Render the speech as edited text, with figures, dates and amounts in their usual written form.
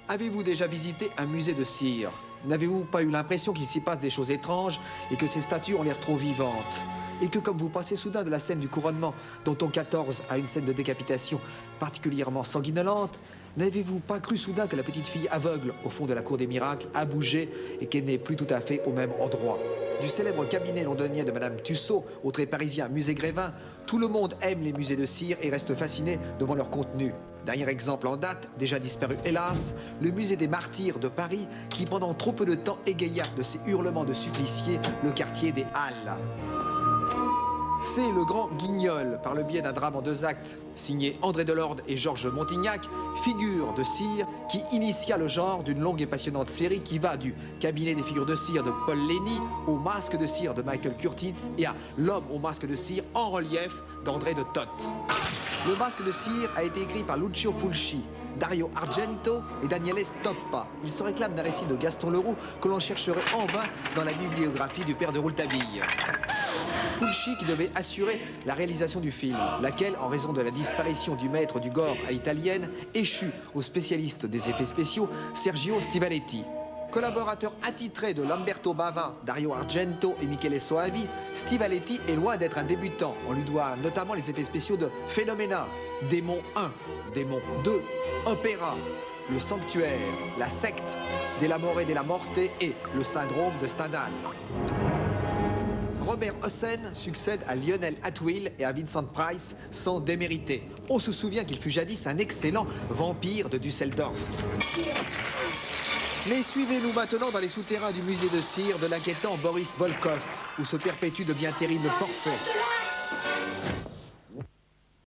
Avez-vous déjà visité un musée de cire? N'avez-vous pas eu l'impression qu'il s'y passe des choses étranges et que ces statues ont l'air trop vivantes? Et que comme vous passez soudain de la scène du couronnement, dont on 14 à une scène de décapitation particulièrement sanguinolente, n'avez-vous pas cru soudain que la petite fille aveugle au fond de la cour des miracles a bougé et qu'elle n'est plus tout à fait au même endroit? Du célèbre cabinet londonien de Madame Tussaud au très parisien musée Grévin, tout le monde aime les musées de cire et reste fasciné devant leur contenu. Dernier exemple en date, déjà disparu hélas, le musée des Martyrs de Paris, qui pendant trop peu de temps égaya de ses hurlements de suppliciés le quartier des Halles. C'est le grand Guignol, par le biais d'un drame en 2 actes, signé André Delorde et Georges Montignac, figure de cire qui initia le genre d'une longue et passionnante série qui va du cabinet des figures de cire de Paul Lény au masque de cire de Michael Curtiz et à l'homme au masque de cire en relief d'André de Toth. Le masque de cire a été écrit par Lucio Fulci, Dario Argento et Daniele Stoppa. Il se réclame d'un récit de Gaston Leroux que l'on chercherait en vain dans la bibliographie du père de Rouletabille. Fulci qui devait assurer la réalisation du film, laquelle, en raison de la disparition du maître du gore à l'italienne, échut au spécialiste des effets spéciaux, Sergio Stivaletti. Collaborateur attitré de Lamberto Bava, Dario Argento et Michele Soavi, Stivaletti est loin d'être un débutant. On lui doit notamment les effets spéciaux de Phénoména, Démon 1, Démon 2, Opéra, Le Sanctuaire, La Secte, Della More della Morte et Le Syndrome de Stendhal. Robert Hossein succède à Lionel Atwill et à Vincent Price sans démériter. On se souvient qu'il fut jadis un excellent vampire de Düsseldorf. Mais suivez-nous maintenant dans les souterrains du musée de cire de l'inquiétant Boris Volkov, où se perpétuent de bien terribles forfaits.